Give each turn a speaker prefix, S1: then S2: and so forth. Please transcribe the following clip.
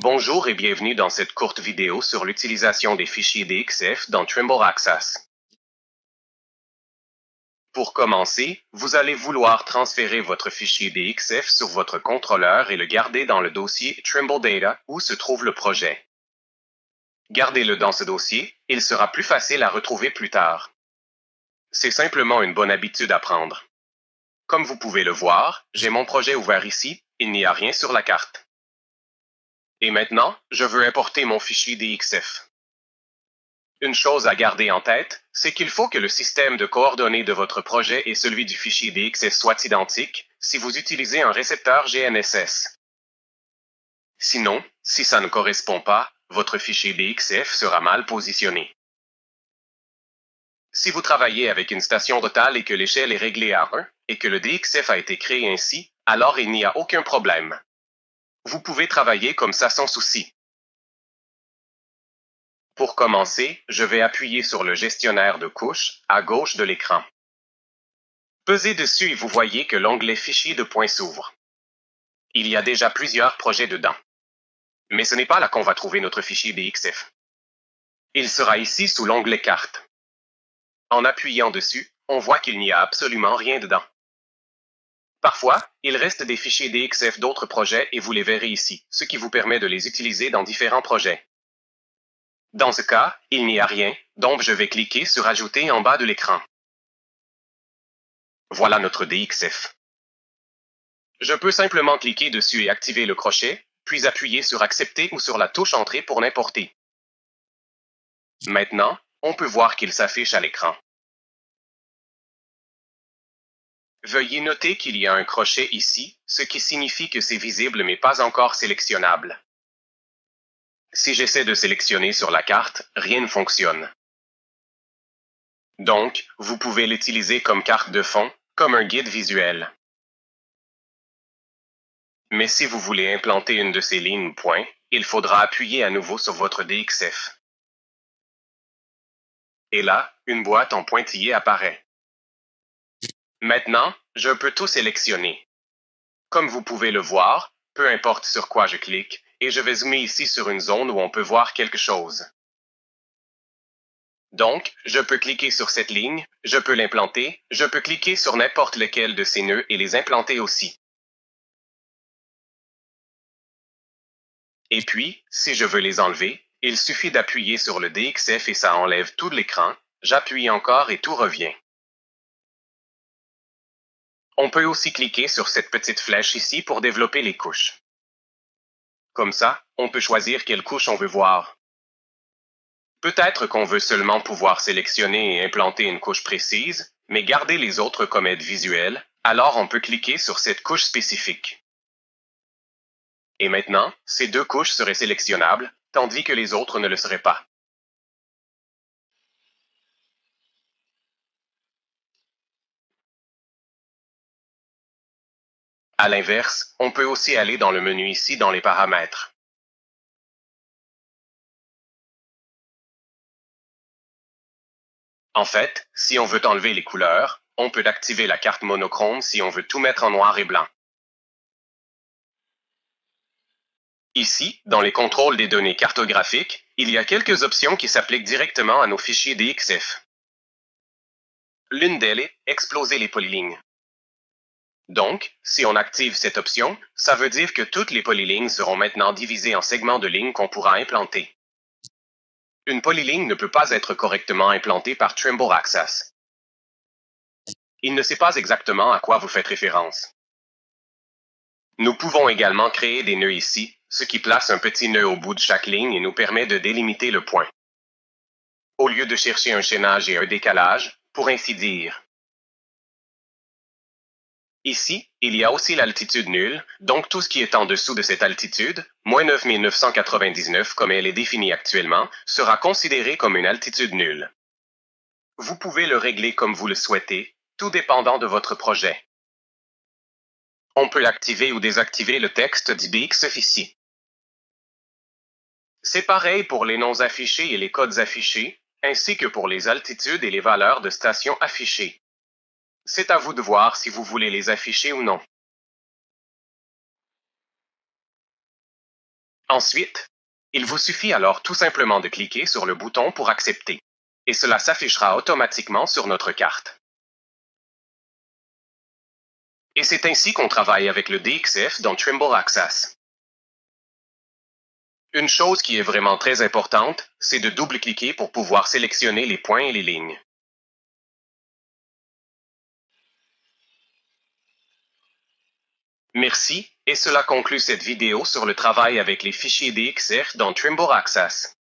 S1: Bonjour et bienvenue dans cette courte vidéo sur l'utilisation des fichiers DXF dans Trimble Access. Pour commencer, vous allez vouloir transférer votre fichier DXF sur votre contrôleur et le garder dans le dossier Trimble Data où se trouve le projet. Gardez-le dans ce dossier, il sera plus facile à retrouver plus tard. C'est simplement une bonne habitude à prendre. Comme vous pouvez le voir, j'ai mon projet ouvert ici, il n'y a rien sur la carte. Et maintenant, je veux importer mon fichier DXF. Une chose à garder en tête, c'est qu'il faut que le système de coordonnées de votre projet et celui du fichier DXF soient identiques si vous utilisez un récepteur GNSS. Sinon, si ça ne correspond pas, votre fichier DXF sera mal positionné. Si vous travaillez avec une station totale et que l'échelle est réglée à 1 et que le DXF a été créé ainsi, alors il n'y a aucun problème. Vous pouvez travailler comme ça sans souci. Pour commencer, je vais appuyer sur le gestionnaire de couches à gauche de l'écran. Pesez dessus et vous voyez que l'onglet Fichier de points s'ouvre. Il y a déjà plusieurs projets dedans. Mais ce n'est pas là qu'on va trouver notre fichier DXF. Il sera ici sous l'onglet Carte. En appuyant dessus, on voit qu'il n'y a absolument rien dedans. Parfois, il reste des fichiers DXF d'autres projets et vous les verrez ici, ce qui vous permet de les utiliser dans différents projets. Dans ce cas, il n'y a rien, donc je vais cliquer sur Ajouter en bas de l'écran. Voilà notre DXF. Je peux simplement cliquer dessus et activer le crochet, puis appuyer sur Accepter ou sur la touche Entrée pour l'importer. Maintenant, on peut voir qu'il s'affiche à l'écran. Veuillez noter qu'il y a un crochet ici, ce qui signifie que c'est visible mais pas encore sélectionnable. Si j'essaie de sélectionner sur la carte, rien ne fonctionne. Donc, vous pouvez l'utiliser comme carte de fond, comme un guide visuel. Mais si vous voulez implanter une de ces lignes ou points, il faudra appuyer à nouveau sur votre DXF. Et là, une boîte en pointillé apparaît. Maintenant, je peux tout sélectionner. Comme vous pouvez le voir, peu importe sur quoi je clique, et je vais zoomer ici sur une zone où on peut voir quelque chose. Donc, je peux cliquer sur cette ligne, je peux l'implanter, je peux cliquer sur n'importe lequel de ces nœuds et les implanter aussi. Et puis, si je veux les enlever, il suffit d'appuyer sur le DXF et ça enlève tout l'écran, j'appuie encore et tout revient. On peut aussi cliquer sur cette petite flèche ici pour développer les couches. Comme ça, on peut choisir quelle couche on veut voir. Peut-être qu'on veut seulement pouvoir sélectionner et implanter une couche précise, mais garder les autres comme aide visuelle, alors on peut cliquer sur cette couche spécifique. Et maintenant, ces deux couches seraient sélectionnables, tandis que les autres ne le seraient pas. À l'inverse, on peut aussi aller dans le menu ici dans les paramètres. En fait, si on veut enlever les couleurs, on peut activer la carte monochrome si on veut tout mettre en noir et blanc. Ici, dans les contrôles des données cartographiques, il y a quelques options qui s'appliquent directement à nos fichiers DXF. L'une d'elles est « Exploser les polylignes ». Donc, si on active cette option, ça veut dire que toutes les polylignes seront maintenant divisées en segments de lignes qu'on pourra implanter. Une polyligne ne peut pas être correctement implantée par Trimble Access. Il ne sait pas exactement à quoi vous faites référence. Nous pouvons également créer des nœuds ici, ce qui place un petit nœud au bout de chaque ligne et nous permet de délimiter le point. Au lieu de chercher un chaînage et un décalage, pour ainsi dire. Ici, il y a aussi l'altitude nulle, donc tout ce qui est en dessous de cette altitude, moins 9999 comme elle est définie actuellement, sera considéré comme une altitude nulle. Vous pouvez le régler comme vous le souhaitez, tout dépendant de votre projet. On peut activer ou désactiver le texte du DXF ici. C'est pareil pour les noms affichés et les codes affichés, ainsi que pour les altitudes et les valeurs de station affichées. C'est à vous de voir si vous voulez les afficher ou non. Ensuite, il vous suffit alors tout simplement de cliquer sur le bouton pour accepter, et cela s'affichera automatiquement sur notre carte. Et c'est ainsi qu'on travaille avec le DXF dans Trimble Access. Une chose qui est vraiment très importante, c'est de double-cliquer pour pouvoir sélectionner les points et les lignes. Merci, et cela conclut cette vidéo sur le travail avec les fichiers DXF dans Trimble Access.